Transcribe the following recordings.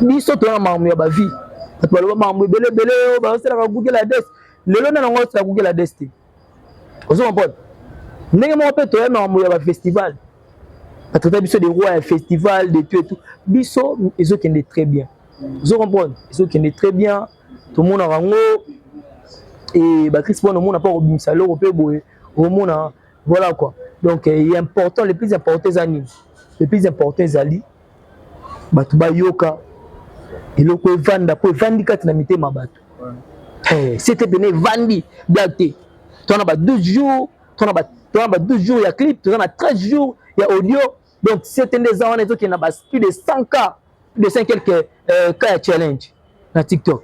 biso to na mamu ya ba vie bato baloba mamu belé belé ba osala Google la des lelo na ngo osala Google la des te ozo comprendre ndenge mo pe to ya mamu ya ba festival bato ta biso des rois festival de tout et tout biso ezokende très bien ozo comprendre ezokende très bien tout le monde a rango et bah Chris Bon on n'a pas robimisa loro pe boye au monde voilà quoi donc il est important les plus importants les plus importants ali bato ba yoka eloko evanda po evandi kati na mitema bato c'était bene vandi blaté tu as 12 jours tu as 12 jours il y a clip tu as 13 jours il y a audio donc c'était des ans on qui na plus de 100 cas de 5 quelques cas challenge na TikTok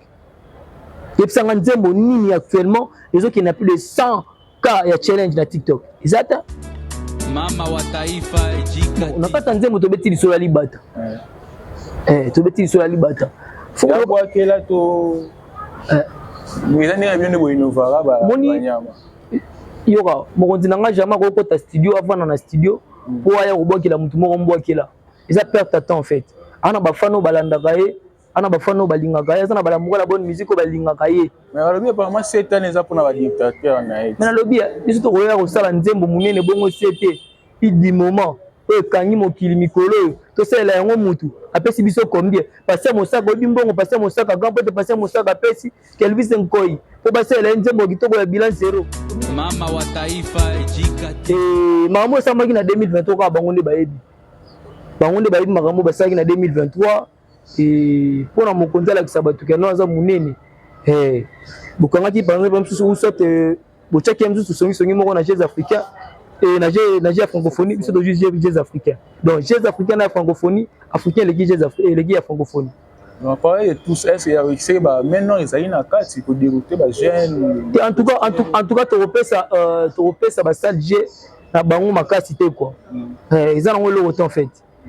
et puis ça nzembo nini actuellement les autres qui na plus de 100 cas ya challenge na TikTok exact mama wa taifa ejika on a pas tant nzembo to beti lisolo libata to beti lisolo libata faut voir que là to mais ça n'est bien de innover ba nyama yoka mokonzi nanga jamais ko ta studio avant na studio pour aya kobokela mutu moko mbokela eza perte de temps en fait ana ba fano balandaka ye ana ba fano balingaka ye ana balamuka la bonne musique balingaka ye mais alors apparemment 7 ans eza pour na ba dictateur na ye mais na lobia biso to koya ko sala nzembo munene bongo c'était idi moment e kangi mokili mikolo to sala yango mutu apesi biso combien passer mosaka obimbongo passer mosaka grand pote passer mosaka pesi Kelvis Nkoi po basela nzembo kitoko ya bilan zéro mama wa taifa ejika makambo esamaki na 2023 kaka bango nde bayebi makambo basalaki na 2023 mpona mokonzi alakisa bato keno aza monene bokangaki par exemple mosusu usote botiaki ye mosusu songisongi moko na jeux africain na jeux ya francophonie biso tozwi jeux africain donc jeux africain na francophonie africain eleki ya francophonie. On parle de tous, est-ce qu'il y a aussi maintenant ils ont une carte pour dérouter les jeunes. En tout cas, tu repères ça basa G na bango makasité quoi. Ils ont le roté en fait.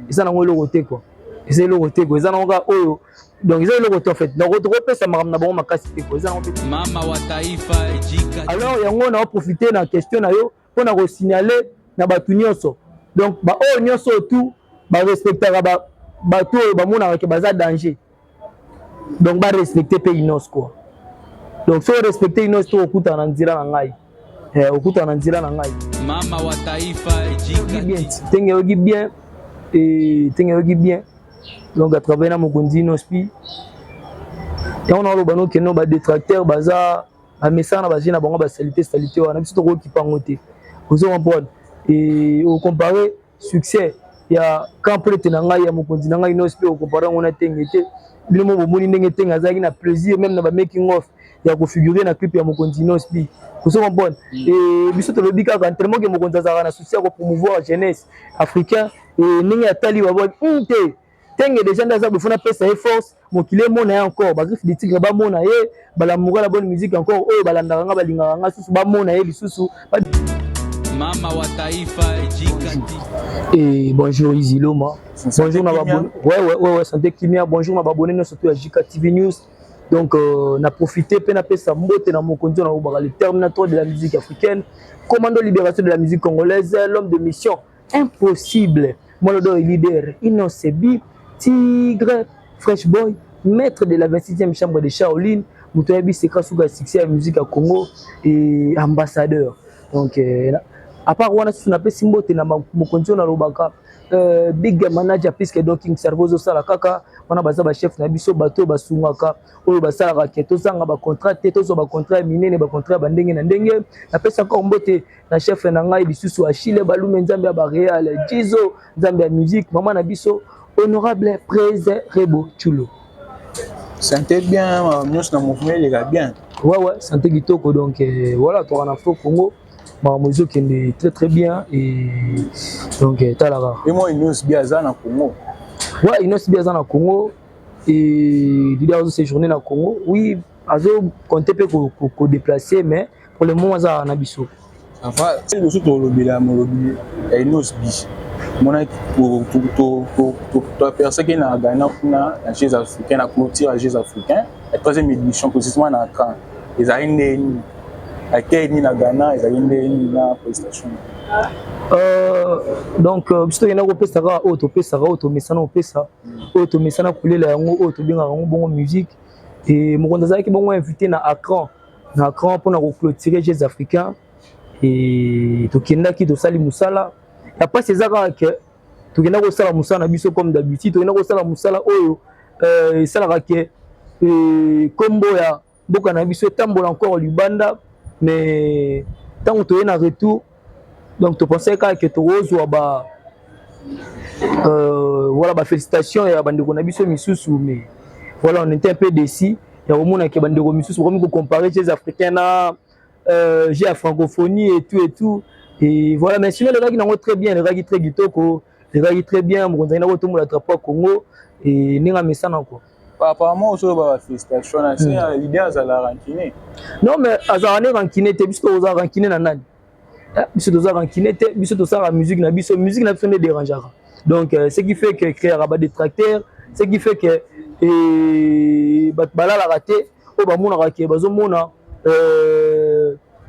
Ils ont le roté quoi. Ils ont le roté quoi. Ils ont oyo donc ils ont le roté en fait. Donc repères ça na bango makasité quoi. Ils ont mama wa taifa ejika. Alors yango na profiter na question na yo pour na signaler na batu nyonso. Donc ba o nyonso tout ba respectera ba to ba mona ke baza danger. Donc ba respecter pe inos quoi. Donc faut respecter inos to okuta na nzira na ngai. Okuta na nzira na ngai. Mama wa taifa ejika. Bien, tengeogi bien et tengeogi bien. Donc à travers na mokonzi inospi. Et on a le bano keno ba détracteur baza a messana ba jina bango ba salité wana biso to ko kipangote. Vous comprenez et au comparer succès il y a quand prête na ngai ya mokonzi na ngai inospi au comparer on a tengete. Bilimo bomoni ndenge tenga azaki na plaisir même na ba making of ya configurer na clip ya mokonzi inospi. Vous comprenez et biso to lobi kaka entraînement ke mokonzi azaka na souci ya promouvoir jeunesse africain et ninga atali ba bon inte tenge déjà ndaza bofuna pesa et force mokile mona encore ba griffe de tigre ba mona ye balamuka la bonne musique encore oyo balandaka nga balingaka nga susu ba mona ye lisusu mama wa taifa ejika. Et bonjour Iziloma. Bonjour ma babone. Ouais santé kimia. Bonjour ma babone surtout à JK TV News. Donc on a profité pe na pesa mbote na mokonzi na obaka le terminateur de la musique africaine, commando libération de la musique congolaise, l'homme de mission impossible. Molodo leader Inosebi Tigre Fresh Boy, maître de la 26e chambre de Shaolin, Mutoyebi Seka Suga succès à musique à Congo et ambassadeur. Donc à part wana suna pe simbote na mokonzi na lobaka big manager puisque docking servozo sala kaka wana baza ba chef na biso bato basungaka oyo basala ka keto sanga ba contrat te tozo ba contrat minene ba contrat ba ndenge na ndenge na pesa ko mbote na chef na ngai bisusu Achille Balume nzambe ya ba Real Jizo nzambe ya musique mama na biso honorable Preze Rebo Chulo. Santé bien nous na mouvement il est bien. Ouais santé kitoko donc voilà toi en Afro Congo. Mamozo qui est très bien et donc talara. Et moi Inos Biaza na Congo. Ouais, Inos Biaza na Congo et il a séjourné na Congo. Oui, azo compter peut ko déplacer mais pour le moment ça na biso. Enfin, le sous to lobela molobi Inos Bi. Mona to personne qui na Ghana na Jeux africains na clôture à Jeux africains. La troisième édition précisément na Caen. Les aïnés à quel ni na Ghana, ils ont une prestation. Donc biso yena ko pesa ka auto pesa ka auto mesana o pesa auto mesana kulela yango auto binga yango bongo musique et mokonza zaki bongo invité na Accra pour na clôturer Jeux africains et to kendaki to sali musala ya pas ces aka que to kenda ko sala musala na biso comme d'habitude to kenda ko sala musala oyo sala ka kombo ya boka na biso tambola encore libanda mais tant que tu es en retour donc tu pensais que tu ozwa ba voilà ba félicitations ya bandeko na biso misusu mais voilà on était un peu déçus ya omona ke bandeko misusu comme comparer les africains na j'ai la francophonie et tout et voilà mais sinon les gars qui n'ont très bien les gars qui très kitoko les gars qui très bien mon konza na ko tomola drapeau Congo et ninga mesana quoi. Apparemment aussi ba félicitations c'est l'idée à la rancune. Non mais azarane rancune te biso oza rancune na nani? Biso toza rancune te biso to sala musique na biso ne dérangeara. Donc ce qui fait que créer un détracteur, ce qui fait que bala la raté o ba mona raké bazo mona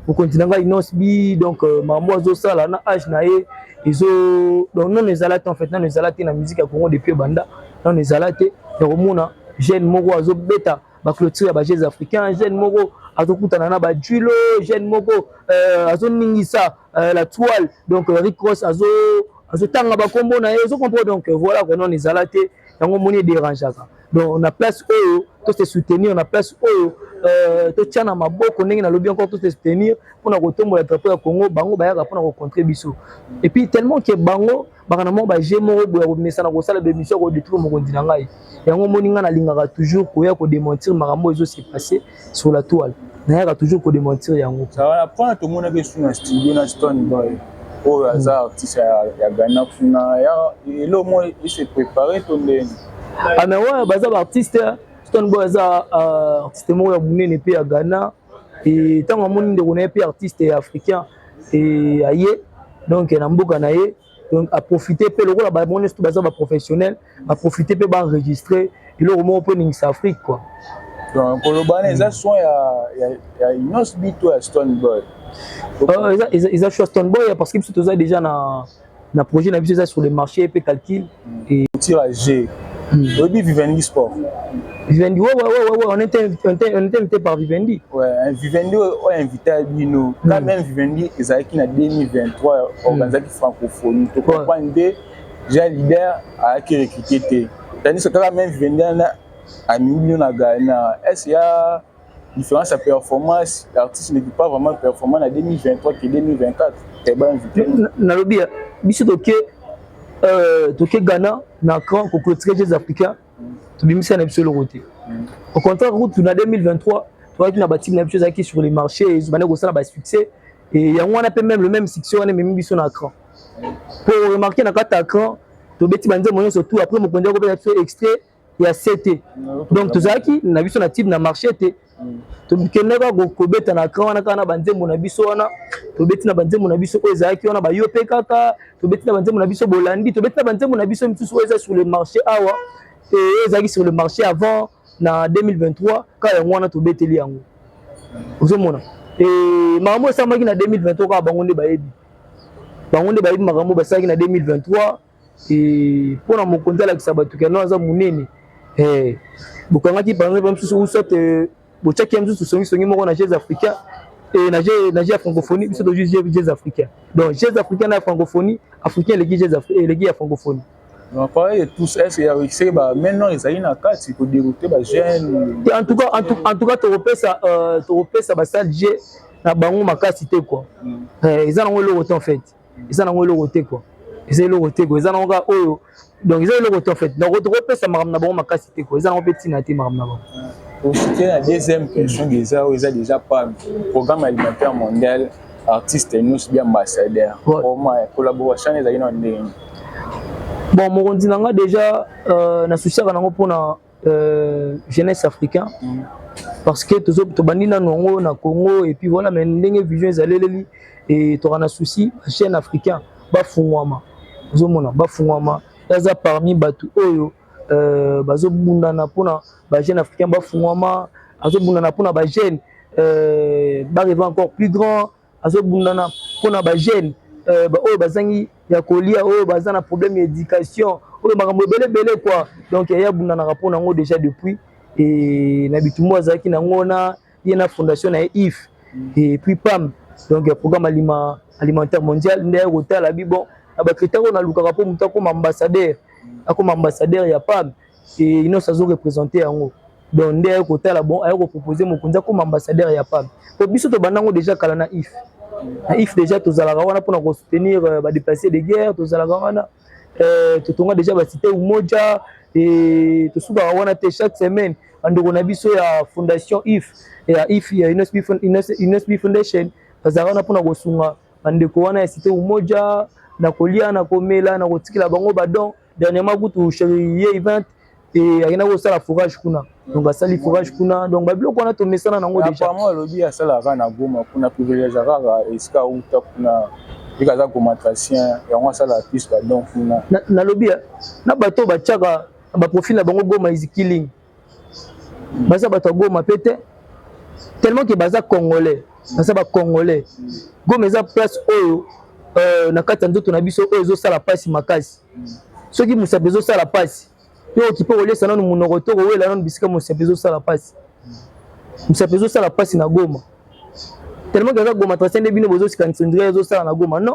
au continent ga inosbi donc mambo zo sala na âge na ye izo donc non les alates en fait non les alates na musique à Congo depuis banda non les alates et romona jeune moko azo beta ba clôture ba Jeux africains jeune moko azo kutana na ba julo jeune moko azo ningisa la toile donc Rick Ross azo tanga ba kombo na azo comprendre donc voilà que non les alates yango moni dérangeaka donc on a place oyo to se soutenir on a place oyo to tiana maboko ndenge na lobby encore to se soutenir pour na kotombola drapeau ya Congo bango bayaka pour na rencontrer biso et puis tellement que bango bakana mo ba jemo boya ko mesana ko sala be mission ko détruire mo kontina ngai yango moni nga na lingaka toujours ko ya ko démentir makambo ezo se passer sur la toile na yaka toujours ko démentir yango ça va prendre tout monde que sur na studio na Stone Boy oh hasard artiste ya Ghana kuna ya et le moins il s'est préparé tout le ah mais ouais baza artiste Stone Boy za artiste mo ya munene pe ya Ghana et tant moni ndeko na pe artiste africain et aye donc na mboka na ye donc à profiter pe le ba mon est baza ba professionnel à profiter pe ba enregistrer et le moment pour ningisa Afrique quoi donc pour le bané ça son ya inos bito ya Stone Boy ils a choisi Stone Boy parce que tout ça déjà na projet na biso ça sur le marché pe calcul et tirage Obi Vivendi Sport. Vivendi, ouais, on était invité par Vivendi. Ouais, Vivendi a invité à Bino. Quand même Vivendi, ils ont qui en 2023 organisé la francophonie. Tu comprends, j'ai leader à qui recruter. Tandis que quand même Vivendi a mis à Ghana. Est-ce qu'il y a différence à performance? L'artiste ne peut pas vraiment performer en 2023 que 2024. Tu es invité. Nalobi, biso toke Ghana na Accra ko clôturer les Africains to bimisa na biso le côté au contraire route na 2023 toi qui na bâti na biso qui sur les marchés ils vont ko sala ba succès et yango on a même le même succès on est même biso na Accra pour remarquer na kata Accra to beti banze moyo surtout après mo kondia ko pe biso extrait ya CT donc to zaki na biso na type na marché té to keneka ko beta na Accra wana kana banze mo na biso wana to beti na banze mo na biso ko zaki wana ba yo pe kaka to beti na banze mo na biso bolandi to beti na banze mo na biso mitusu eza sur le marché awa et ezaki sur le marché avant na 2023 quand yango wana to beteli yango ozomona et makambo esamaki na 2023 ka bango nde bayebi makambo basalaki na 2023 et mpona mokonzi alakisa bato keno aza monene bokangaki par exemple mosusu usote botiaki ya mosusu songisongi moko na Jeux africains et na Jeux ya francophonie biso tozu Jeux africains donc Jeux africains na francophonie africain eleki ya francophonie. On parle de tous, est-ce qu'il y a aussi maintenant les aïna quatre il faut dérouter les jeunes. En tout cas, tu repères ça basa J na bango makasi te quoi. Ils en ont le retour en fait. Ils en ont le retour quoi. Ils ont le retour quoi. Ils en ont oyo. Donc ils ont le retour en fait. Donc repères ça maram na bango makasi te quoi. Ils en ont petit na te maram na bango. Pour ce qui est la deuxième question ils ont déjà pas programme alimentaire mondial artiste nous bien ambassadeur. Comment collaboration les aïna ndenge. Bon, mon dinanga déjà na souciaka nango pona jeunesse africain parce que to bandina nongo na Congo et puis voilà mais ndenge vision ezaleleli et to na souci chaîne africain ba fungwama ozomona ba fungwama yaza parmi batu oyo bazo bundana pona ba jeune africain ba fungwama azo bundana pona ba jeune ba rêver encore plus grand azo bundana pona ba jeune oyo bazangi ya kolia oyo baza na problème d'éducation oyo makambo ebele quoi donc ya bundanaka mpona yango déjà depuis et na bitumbu azalaki nango na ye na fondation na IF et puis PAM donc programme alimentaire mondial nde ya kotala bon na bakritère oyo nalukaka mpo moto akoma ambassadeur ya PAM et inoso azorepresente yango donc nde ya kotala bon aya kopropose mokonzi akoma ambassadeur ya PAM po biso tobanda yango déjà kala na IF na IF déjà tozalaka wana mpona kosoutenir badéplacé de guerre tozalaka wana totonga déjà bacité umoja et tosukaka wana te chaque semaine bandeko na biso ya fondation IF ya IF ya UNSB Foundation bazalaka wana mpona kosunga bandeko wana ya cité umoja na kolia na komela na kotikela bango badon dernièrement kutu chérie event et akenda kosala fourrage kuna donc asali fourrage kuna donc babiloko wana tomesana nango déjà apparemment alobi asalaka na Goma kuna privilège kaka esika uta kuna ikaza komatracien yango asala plus badon kuna nalobi na bato batiaka baprofil na bango Goma is killing baza bato ya Goma pe te tellement que baza congolais baza bacongolais Goma eza place oyo na kati ya nzoto na biso oyo ezosala pasi makasi soki mosapi ezosala pasi yo okipe kolesa nano monoko to kowela nano bisika mosapi ezosala pasi mosapi ezosala pasi na Goma tellement que eza Goma tracien nde bino bozosikanisa ndire ezosala na Goma non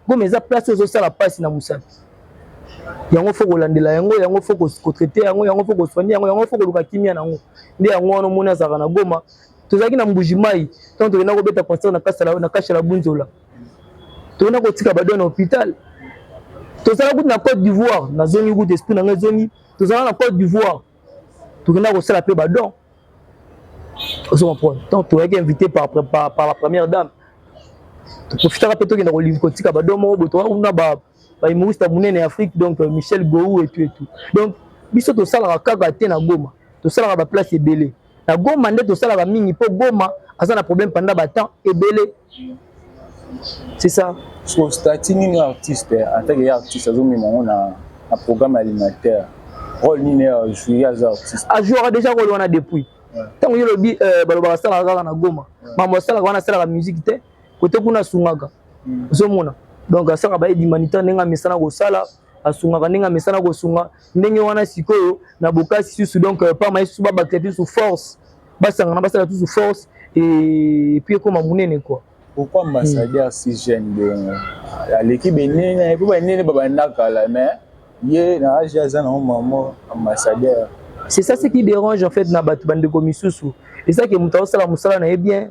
Goma eza place oyo ezosala pasi na mosapi yango fo kolandela yango fo kotraite yango fo kosoigner yango fo koluka kimia nango nde yango wana omoni azalaka na Goma tozalaki na Mbuji Mai ntango tokenda kobeta concert na kasha la Bunzola tokenda kotika badon na hôpital tozala kutu na Côte d'Ivoire na zongi kutu esprit na ngai zongi tozala na Côte d'Ivoire tokenda kosala pe badon ozo comprendre donc toyaki invité par la première dame tokofitaka pe tokenda kotika badon moko boto kuna ba humoriste munene Afrique donc Michel Gou et tout donc biso tosalaka kaka te na Goma tosalaka ba place ebele na Goma nde tosalaka mingi po Goma aza na problème pendant ba temps ebele c'est ça so statut nini artiste en tant que artiste azomema na programme alimentaire rôle nini jouer as artiste a jouer déjà rôle wana depuis tango yo lobi balobaka salaka kaka na Goma mama salaka wana salaka musique te kote kuna sungaka ozomona donc asalaka ba aide humanitaire ndenge amesana kosala asungaka ndenge amesana kosunga ndenge wana sikoyo na bokasi susu donc pas mai susu babakte sous force basangana basala sous force et puis comme munene quoi pourquoi ambassadeur si jeune donc l'équipe benene et puis benene babandaka là mais ye na âge ya zana maman ambassadeur c'est ça ce qui dérange en fait na batu bandeko misusu et ça que muta osala musala na bien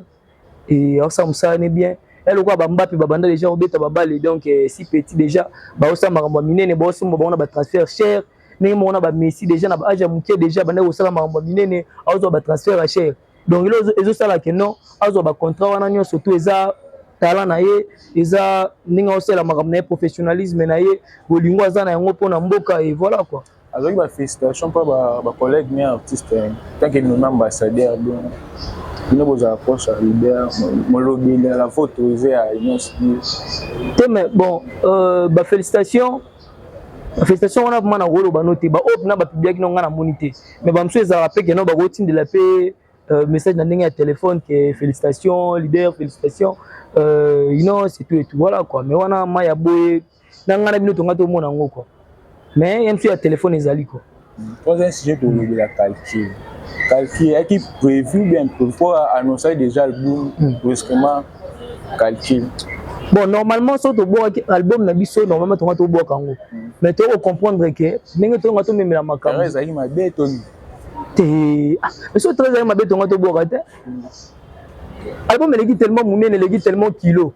et osala musala na bien elle quoi bambapi babanda déjà obeta babale donc si petit déjà ba osala makambo minene ba osala ba ona ba transfert cher ndenge mona ba Messi déjà na ba âge muke déjà banda osala makambo minene azo ba transfert cher donc ezo sala que non azo ba contrat wana nyo surtout eza talent na ye eza ndenge osala makambo na professionnalisme na ye bolingo aza na yango pona mboka et voilà quoi avec ba félicitations pour ba collègue mais artiste tant que nous ambassadeur donc nous vous approche à Libère molobi la photo est à mais bon ba félicitations on a vraiment na rôle ba noté ba op na ba public no ngana monité mais ba mso eza rappelé que non ba routine de la paix message na ndenge ya téléphone que félicitations leader félicitations you know c'est tout et tout voilà quoi mais wana maya boye na ngana bino tonga to mona ngo quoi mais yem sur ya téléphone ezali quoi troisième sujet de la calcul qui prévu bien pour annoncer déjà album brusquement calcul bon normalement so to boka album na biso normalement tonga to boka ngo mais to comprendre que ndenge tonga to memela makambo ezali mabe toni te mais so très bien mabe tonga to boka te album eleki tellement munene eleki tellement kilo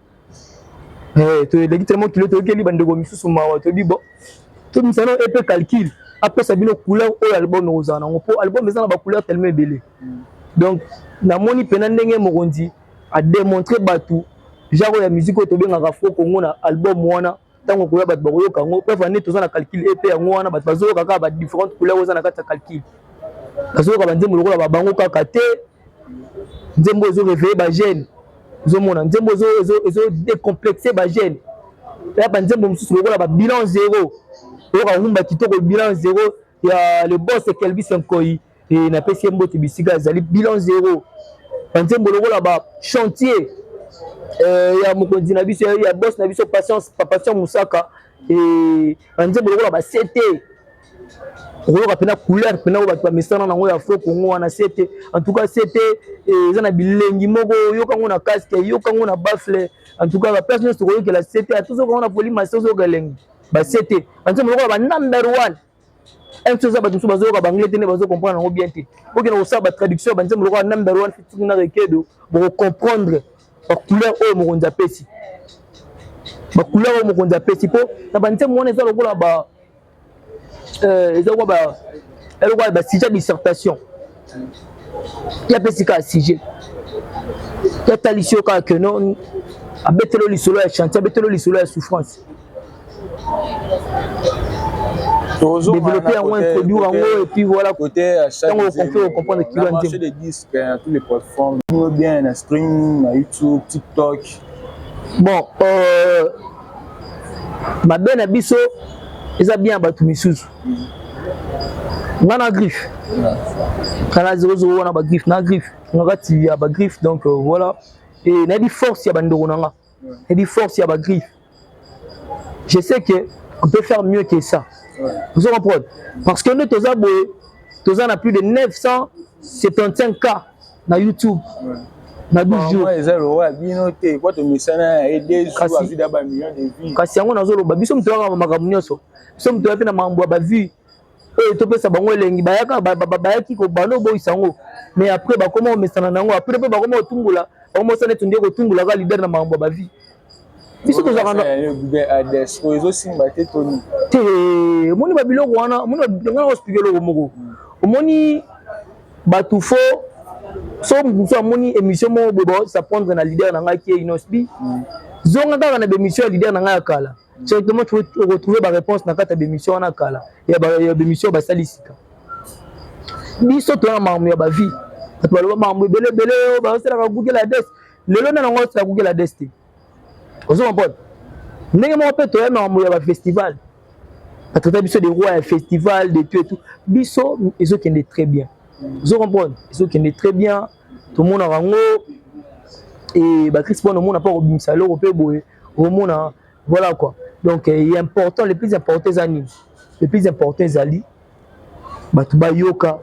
to eleki tellement kilo to keli bandeko misusu mawa to bi bon to misano epé calcul après ça bino couleur o album ozana ngo po album ezana ba couleur tellement belé donc na moni pena ndenge mokonzi a démontrer batu genre ya musique to benga Afro Congo na album wana tango ko ya batu bakoyoka ngo pe vane to zana calcul epé yango wana batu bazoyoka kaka ba différentes couleurs ozana kata calcul bazoyoka banzembo lokola ba bango kaka te nzembo zo réveiller ba jeune zo mona nzembo zo décomplexer ba jeune ya ba nzembo mususu lokola ba bilan zéro oka humba kitoko bilan zéro ya le boss Kelvis Nkoi et na pesi mbote bisika zali bilan zéro ba nzembo lokola ba chantier ya mokonzi na biso ya boss na biso patience Moussaka et nzembo lokola ba CT okoloka pena couleur pena bato bamesana nango ya Afro Congo wana CT en tout cas CT eza na bilengi moko yokango na casque yokango na baffle en tout cas ba personne se koyokela CT atozokango na poli maso ozokalengi ba CT nzembo lokola ba number 1 un chose ba tuso bazoka banglais tene bazo comprendre nango bien te oke na osaba traduction ba nzembo lokola number 1 fitu na rekedo pour comprendre ba couleur oyo mokonzi apesi ba couleur oyo mokonzi apesi po na ba nzembo wana eza lokola ba eza quoi ba sujet dissertation ya pesika sujet ya talisio ka que non abetelo lisolo ya chantier abetelo lisolo ya souffrance développer en introduire en haut et puis voilà côté à chaque on comprendre qui va marché des disques à toutes les plateformes bien na streaming na YouTube TikTok bon ma belle abisso eza bien bato misusu ngana griffe kana 00 wana ba griffe na griffe ngakati ya ba griffe donc voilà et na di force ya bandoko nanga et di force ya ba griffe je sais que on peut faire mieux que ça vous comprenez parce que nous tous on a plus de 975K na YouTube na 12 jours kasi yango nazoloba biso mutu yaka makambo nyonso biso mutu yape na makambo ya bavue oyo topesa bango elengi bayaki kobano boyisa yango mais après bakoma omesana na yango après mpe bakoma kotungola bakomosana eti ndie kotungolaka lider na makambo ya bavue biso tozalaka te omoni babiloko wana omoni ospike eloko moko omoni bato fo so musu amoni émission moko boye baosapprendre na leader na ngai ki ye Inosbi zonga kaka na bémission ya leader na ngai ya kala directement tu retrouver ba réponse na kata bémission wana kala ya bémission basali sika biso tona mamu ya ba vie bato baloba mamu ebele baosalaka Google Adresse lelo na nango osala Google Adresse te ozo comprendre ndenge moko mpe toya mamu ya ba festival batata biso des rois ya festival de tout et tout biso ezokende très bien vous comprenez ils qui est très bien tout le monde a rango et bah Chris bon au monde a pas au salon européen boy au monde voilà quoi donc il est important les plus importants les plus importants ali bah tu ba yoka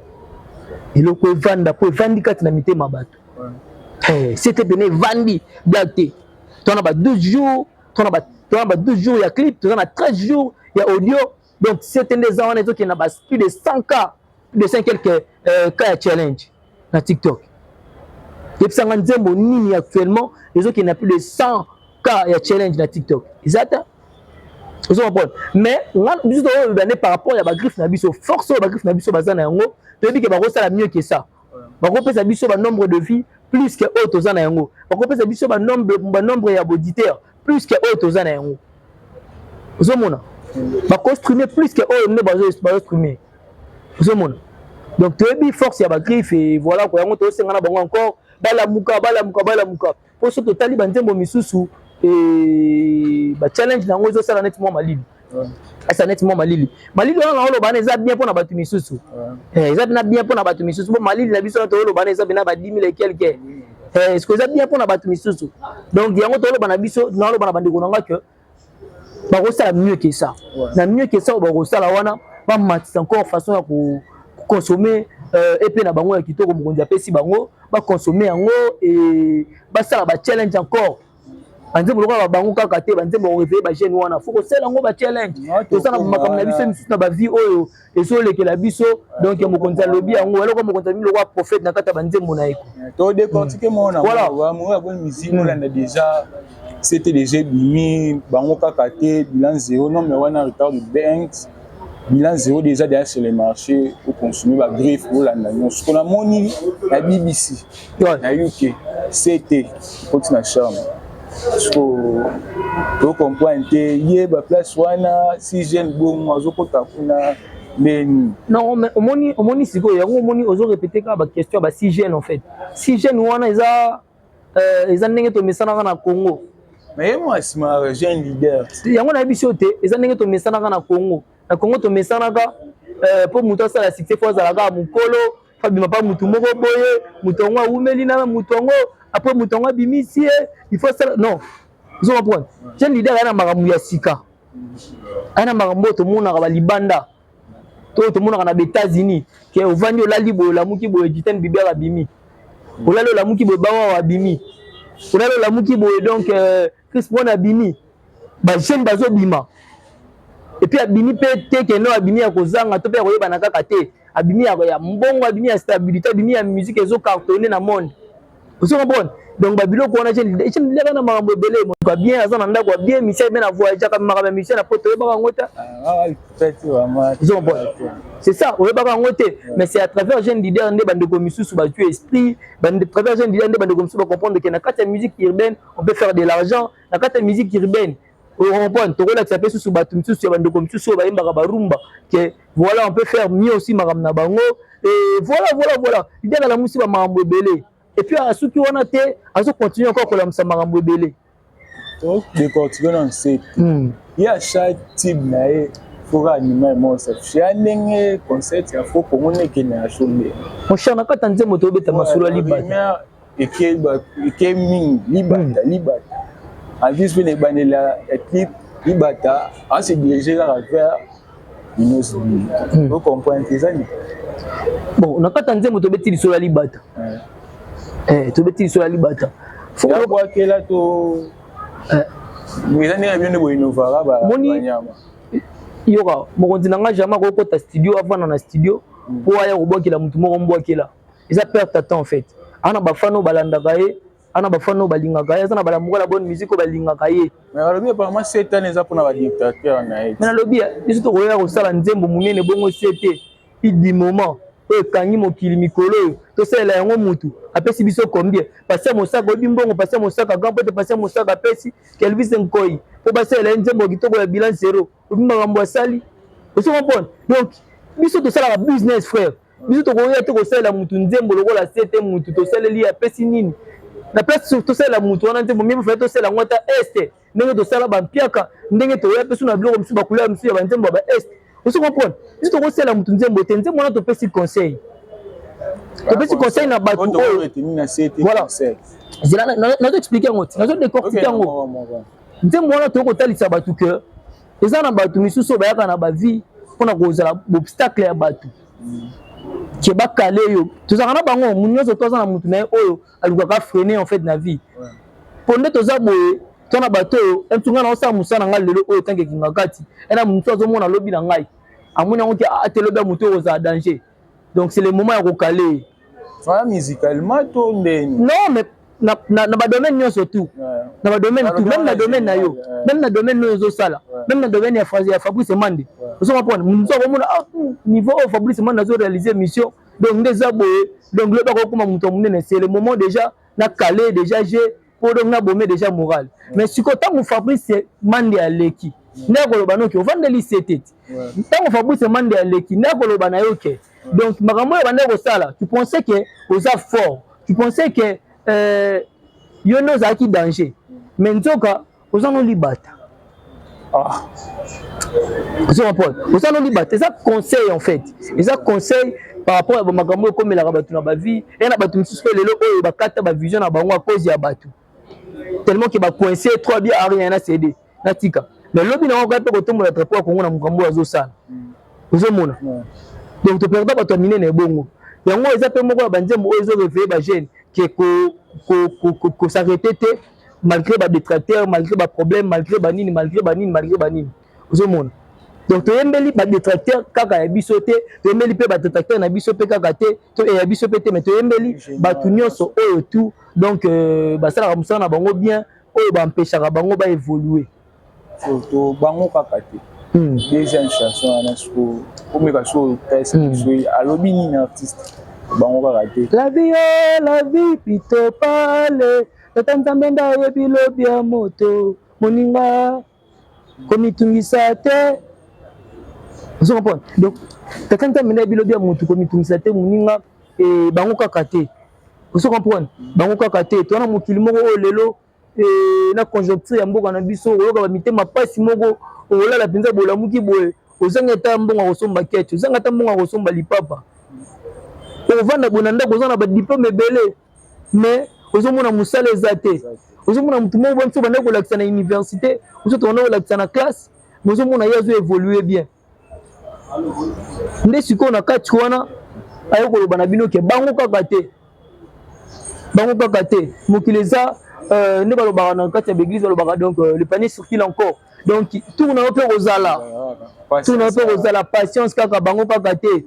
et le ko vanda ko vandi kat na mité mabato c'était bené vandi blaté tu en as 12 jours tu en as 12 jours il y a clip tu en as 13 jours il y a audio donc c'était des ans qui n'a pas plus de 100K de 5 quelques cas challenge na TikTok. Et puis ça rend nzembo nini actuellement les autres qui n'a plus de 100 cas challenge na TikTok. Exact? Vous comprenez? Mais on a juste par rapport à la griffe na biso force la griffe na biso bazana yango, tu dis que ba ça mieux que ça. Ba ko pesa biso ba nombre de vies plus que autres zana yango. Ba ko pesa biso ba nombre ya auditeurs plus que autres zana yango. Vous comprenez? Ba ko streamer plus que autres ne ba streamer. Vous comprenez? Donc tu es force ya ba griffe et voilà quoi yango to sengana bango encore bala muka pour ce total banzembo misusu et ba challenge nango zo sala nettement malili asa nettement malili wana na oloba na eza bien pour na batu misusu eza bien pour na batu misusu bo malili na biso na to oloba na eza bien ba 10 000 et quelques est-ce que eza bien pour na batu misusu donc yango to oloba na biso na oloba na bandeko nanga que ba ko sala mieux que ça na mieux que ça ba ko sala wana ba matisa encore façon ya consommer et puis na bango ya kitoko mokonzi apesi bango ba consommer yango et ba sala ba challenge encore banzembo lokola bango kaka te banzembo réveiller ba jeune wana faut que sala yango ba challenge to sala makambo na biso misusu na ba vie oyo ezolekela biso donc mokonzi alobi yango eloko mokonzi ami lokwa prophète na kata banzembo na eko to décortiquer mona voilà moi ya bonne musique on a déjà c'était déjà bimi bango kaka te bilan zéro non mais wana retard de banks bilan zéro déjà derrière sur les marchés pour consommer la griffe ou la nagnon. Ce qu'on a moni la BBC, la UK, c'était continue à charme. Parce que vous comprenez, il y a place wana si jeune bon mazoko takuna mais non mais au moni siko ya au moni ozo répéter ka ba question ba si jeune en fait. Si jeune wana eza ndenge to mesana na Congo. Mais moi c'est ma jeune leader. Yango na biso te eza ndenge to mesana na Congo. Na Congo to mesanaka pour muto sala succès fois zalaka mukolo bima pas mutu moko boye mutu ngo umeli na mutu ngo après mutu ngo bimisi il faut ça non vous comprenez jeune leader ana makambo ya sika ana makambo to mona ka libanda to mona na États-Unis ke ovandi olali boye la muki boye Justin Bieber abimi olali la muki boye bawa abimi olali la muki boye donc Chris Brown abimi ba jeune bazo bima et puis abimi pete ke no abimi ya kozanga to pe koyeba na kaka te abimi ya mbongo abimi ya stabilité abimi ya musique ezo cartonner na monde vous comprenez donc babilo ko na jeune leader na makambo belé mo ka bien azana ndako bien mission bien na voyage ka makambo mission na poto yeba ngota c'est ça oyeba ngota mais c'est à travers jeune leader ndé bande ko misusu ba tu esprit bande travers jeune leader ndé bande ko misusu ba comprendre que na kata musique urbaine on peut faire de l'argent na kata musique urbaine on comprend to ko la tsape susu ba tu misusu bande ko misusu ba imba ba rumba que voilà on peut faire mieux aussi makambo na bango et voilà leader la musi ba makambo belé. Et puis, à ceux qui ont été, à ceux qui continuent encore à faire marambo belé. Donc, de continuer dans ce il y a chaque type de faut animer mon chef. J'ai un concept, il faut qu'on ait qu'il y a chômé. Mon cher, n'a pas tant de moto bête à ma soula libata. Et qui est ming libata. En plus, les banela et clip libata, à se diriger vers une autre. Vous comprenez ça? Bon, n'a pas tant de moto bête sur la libata. Tu beti sur la libata. Faut voir que là to mais ça n'est bien de innover ba banyama. Yoka mo kontinanga jamais ko kota studio avant na studio pour aller ko bokela mutu mo mbokela. Ils a perdre ta temps en fait. Ana ba fano balanda kaye, ana ba fano balinga kaye, ana bala mukola bonne musique ko balinga kaye. Mais alors bien apparemment 7 ans les pour na ba dictateur na et. Mais na lobi, biso to koya ko sala nzembo munene bongo c'était il dit moment kangi mokili mikolo to sala yango mutu apesi biso combien passer mosaka obimbongo passer mosaka grand pote passer mosaka pesi Kelvis Nkoi po basela nzembo kitoko ya bilan zéro obimba ngambo asali oso comprendre donc biso to sala business frère biso to koya to sala mutu nzembo lokola sete mutu to sala li apesi nini na place to sala mutu wana nzembo mimi fa to sala ngota este ndenge to sala bampiaka ndenge to ya pesu na biloko msu bakula msu ya nzembo ba este oso comprendre biso to sala mutu nzembo te nzembo na to pesi conseil. Tu peux conseiller na batu voilà je vais expliquer ngoti je vais décortiquer ngo nzembo wana to ko talisa batu que eza na batu misusu ba yaka na ba vie pona kozala obstacle ya batu ke ba kale yo tozaka na bango munyozo toza na mutu na oyo alukaka freiner en fait na vie ponde toza boye tona bato oyo entunga na osa musana nga lelo oyo tanke kingakati ena mutu azomona lobi na ngai amoni ngo ki ateloba mutu oza danger. Donc c'est le moment de recaler. Musicalement, non, mais dans le domaine surtout. Dans le domaine tout, même dans le domaine nayo, même dans le domaine nous sala, même dans le domaine de Fabrice Mande. Vous comprenez? Nous avons niveau Fabrice Mande a réalisé mission. Donc des aboyés, donc le bac comme c'est le moment déjà na calé déjà j'ai pour donc na bomber déjà moral. Mais si quand on Fabrice Mande à l'équipe, n'a pas le bano qui on vend de l'ICT. Tant on Fabrice Mande à l'équipe, n'a pas le banayo qui. Donc, tu pensais que vous êtes fort, tu pensais que vous avez acquis danger. Mais en tout cas, vous avez libata. Vous avez libata. C'est ça conseil en fait. C'est ça conseil par rapport à Magambo comme la rabattu dans ma vie. Et la batou se fait le lot et bakata ba vision à bango à cause ya batou. Tellement qu'il va coincer trop bien à rien à céder. Natika. Mais l'objet n'a pas pu tomber la trappe au Congo na Magambo azosala. Vous avez donc tu peux pas terminer les bons. Il y a un exemple moi banzembo ozo réveiller ba jeune qui ko s'arrêter malgré ba détracteur, malgré ba problème, malgré ba nini. Ozo mona. Donc tu embeli ba détracteur kaka ya bisoté, tu embeli pe ba détracteur na bisoté kaka té, to ya bisoté mais tu embeli ba tunyoso oyo tout. Donc ba sala musana na bango bien, oyo ba empêcher bango ba évoluer. Surtout bango kaka té. Deuxième chanson à Nasco, comme il chose un artiste. La vie plutôt parler. Tatambenda yebilo bia moto. Moninga comme itungisa te. Vous comprenez? Donc tatambenda yebilo bia moto comme itungisa te moninga et bango kakate. Vous comprenez? Bango kakate. To na mokili moko lelo na conjoncture ya mboka na biso oyoka ba mitema pasi moko olala penza bolamuki boye ozanga ta mbonga kosomba kete ozanga ta mbonga kosomba lipapa ovanda bonanda kozana ba diplôme ebele mais ozomona musala ezate ozomona mutu moko bonso banda kolakisa na université ozo tona kolakisa na classe mais ozomona ye azo évoluer bien nde sikoyo na kati wana ayo koloba na bino ke bango kaka te mokili eza nde balobaka na kati ya baeglise balobaka donc le panier circule encore donc tour na yo mpe kozala patience kaka bango kaka te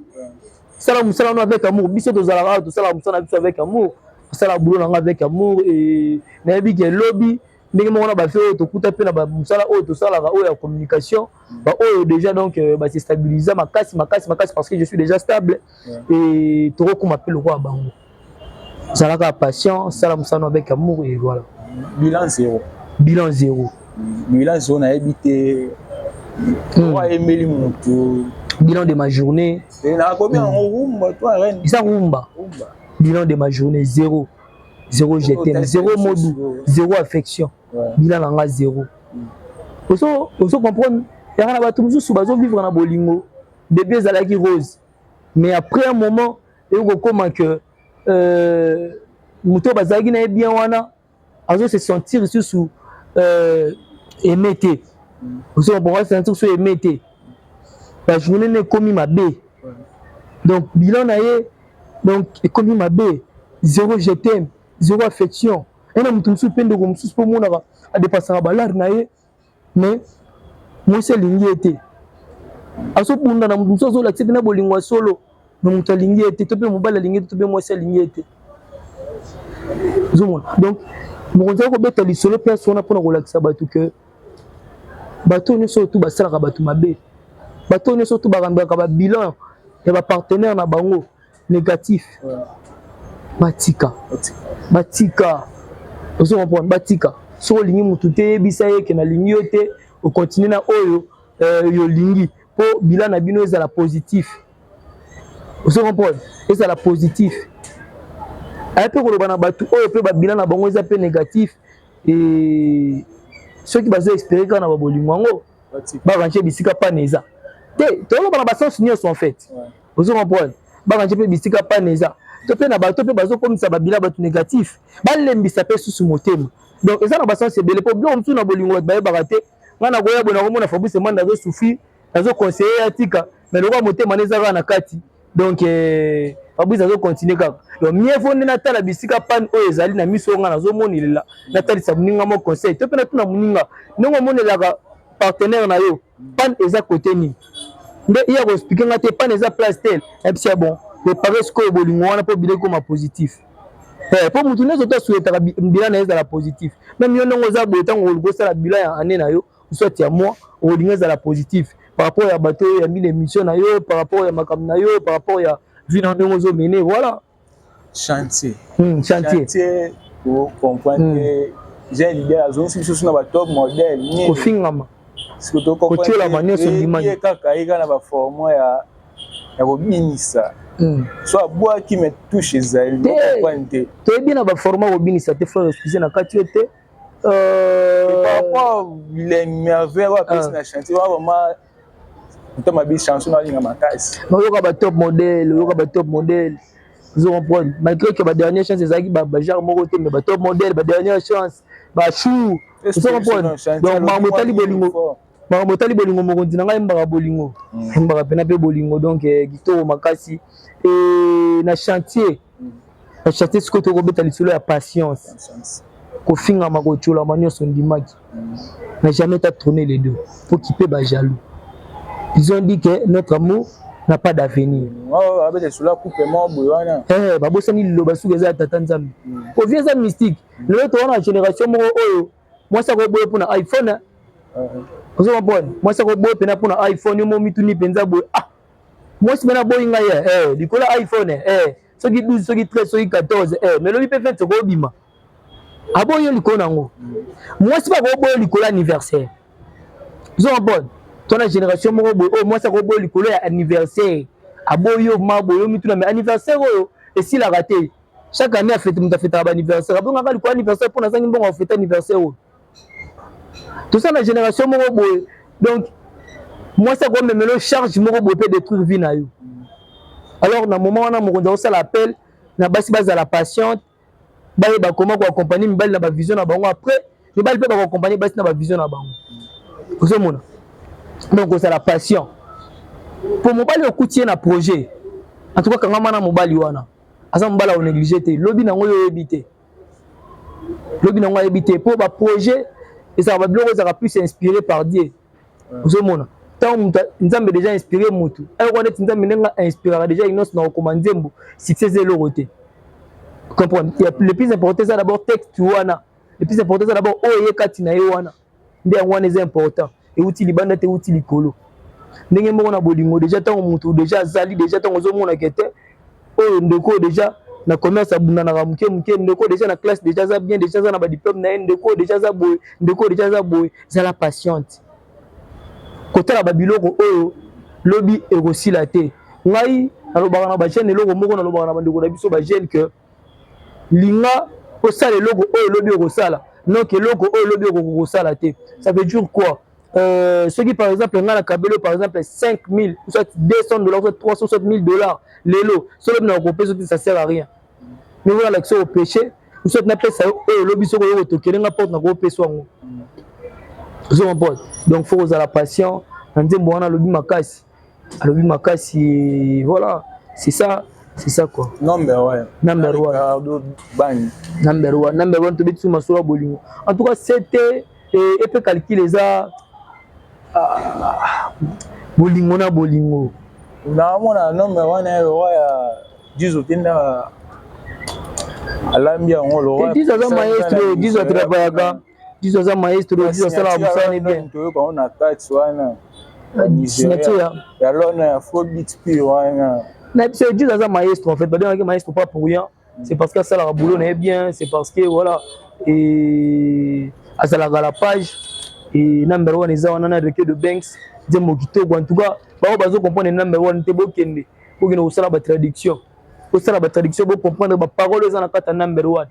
sala mosala no avec amour biso tozalaka awa tosala mosala na biso avec amour osala boulot nanga avec amour et nayebi ke lobi ndenge moko na bafe oyo tokuta mpe na bamosala oyo tosalaka oyo ya communication baoyo déjà donc base stabilise makasi parce que je suis déjà stable et tokokoma mpe lokola bango zalaka patient sala mosala avec amour et voilà bilan zéro nayebi te emeli moto bilan de ma journée eza rumba bilan de ma journée zéro je t'aime zéro mot doux zéro affection bilan nanga zéro ozo comprendre yaka na bato mosusu bazovivre na bolingo bébé ezalaki rose mais après un moment ekokoma ke moto bazalaki na ye bien wana azo se sentir lisusu aimé te ozo comprendre sentir so aimé te la journée nekomi mabe donc bilan na ye donc ekomi mabe zéro je t'aime zéro affection ena moto mosusu mpe ndeko mosusu mpo omonaka adepasaka balare na ye mais mwasi alingi ye te azobunda na moto mosusu azolakisa te na bolingo ya solo mais moto alingi ye te to mpe mobali alingi ye te to mpe mwasi alingi ye te ozomona donc mokonzi akobeta lisolo place wana mpona kolakisa bato ke bato nyonso oyo tu basalaka bato mabe bato nyonso oyo tu barambelaka babilan ya bapartenaire na bango négatif batika ozokomprendre batika soki olingi motu te yebisa ye ke nalingi yo te okontinue na oyo yolingi mpo bilan na bino ezala positif ozokomprendre ezala positif aya mpe koloba na bato oyo mpe babilan na bango eza mpe négatif soki bazo espere kaka na babolingo yango barange bisika pane eza te toloba na basense nyonso en fait ozokomprendre barange mpe bisika pane eza to mpe na bato mpe bazokomisa babila bato négatif balembisa mpe susu motema donc eza na basense ebele mpo biloko mosusu na bolingo bato bayebaka te ngai nakoya boye nakomona fabrice manda azosouffrir nazokonseye ya tika mais lokola motema nde eza kaka na kati donc fabrice azokontinue kaka donc mie fo nde natala bisika pane oyo ezali na miso oyo ngai nazomonelela natalisa moninga mo conseil to mpe natuna moninga ndenge omonelaka partenaire na yo pane eza kote nini nde iya koexplike nga te pane eza place tel ebisi ya bon prépare sikoyo bolingo wana mpo bila ekoma positif mpo motu nyonso to asuetaka bilan na ye ezala positif meme yo ndenge oza boye ntango olingi osala bilan ya année na yo soit ya moi olingi ezala positif par rapport ya bato oyo ya mine émission na yo par rapport ya makambo na yo par rapport ya vie na ndenge ozomene voilà chantier comprendre j'ai l'idée azonisi biso na batop modèle kofingama kotiolama nyonso ndimaki kaka eka na baforma ya kobinisa so abwaki me touche ezali te toyebi na baforma kobinisa te frère excuse na kati yo te par rapport les merveilles wapesi na chantier wa vraiment nto mabi chanson nalinga makasi oyoka batop modèle vous comprenez malgré que dernière chance ezalaki bagenre moko te mais batop modèle dernière chance bachou vous comprenez donc mamotali bolingo mokonzi na ngai mbaka bolingo mbaka pena mpe bolingo donc kitoko makasi na chantier sikoyo tokobeta lisolo ya patience kofingama kotiolama nyonso ndimaki na jamais ta tourner les deux faut qu'il peut ba jaloux ils ont dit que notre amour n'a pas d'avenir babosani liloba suki eza ya tata nzambe ovi eza mystique lelo towana na génération moko oyo mwasi akoboye mpona iphone ozokomprendre mwasi akoboye mpena mpona iphone yo mo mituni mpenza boye mwasi mpena boyi ngai ye likolo ya iphone soki 12 soki 13 soki 14 mais lobi mpe 20 okobima aboyi yo likolo nango mwasi mpe akoboye likolo ya anniversaire ozokomprendre tona génération moko boye oyo mwasi akoboye likolo ya anniversaire aboyi yo ma boye yo mituna mais anniversaire oyo esilaka te chaque année afete moto afetaka baanniversaire abongaka likolo anniversaire mpo nazangi mbongo afete anniversaire oyo toza na génération moko boye donc mwasi akomemelo charge moko boye mpe détruire vie na yo Alors na moment wana mokonzi ça l'appel na basi base à la patiente ba comment ko accompagner mibali na ba vision na bango après mibali pe ba accompagner basi na ba vision na bango ozomona donc ça la patient pour mobali okutier na projet en tout cas kanga mana mobali wana asa mobali o négliger te lobi nango yo ebité lobi nango ebité pour ba projet et ça va biloko ça va plus s'inspirer par Dieu ozomona tant nzambe déjà inspiré mutu ay ko net nzambe nga inspirera déjà inos na recommander mbo succès zelo roté comprendre le plus important c'est d'abord texte wana le plus important c'est d'abord oye kati na yo wana ndia wana est important et outil libanda te outil likolo ndenge moko na bolingo déjà tant mutu déjà zali déjà tant ozomona kete oyo ndeko déjà na commerce abunda na muke ndeko déjà na classe déjà za bien déjà za na ba diplôme na ndeko déjà za boy ndeko déjà za boy za la patiente côté la babiloko oyo lobby erosila te ngai alobaka na ba chaîne eloko moko na lobaka na bandeko na biso ba jeune que linga osala eloko oyo lobby erosala non que eloko oyo lobby erosala te ça veut dire quoi ceux qui par exemple nga na kabelo par exemple 5000 ou soit $200 soit 360 000 lelo solo na kopesa ça sert à rien mais voilà l'action au péché ou soit na pesa oyo lobby soko yo tokelenga porte na kopesa ngo donc faut aux à la patient nzembo wana lobi makasi voilà c'est ça quoi number one to bitu masolo bolingo en tout cas c'était et peut calculer ça bolingo na mona number one ya jizo tenda alambia ngo lo jizo za maestro jizo travayaga jizo za maestro jizo sala busani bien to ko na touch wana signature ya lona ya Afrobeat pi wana na c'est jizo za maestro en fait ba que maestro pas pour rien c'est parce que ça la boulot est bien c'est parce que voilà et à la page et number one is on a requête de banks de mokito en tout cas ba bazo comprendre number one te bokende bokende au sala ba traduction bo comprendre ba parole za na kata number one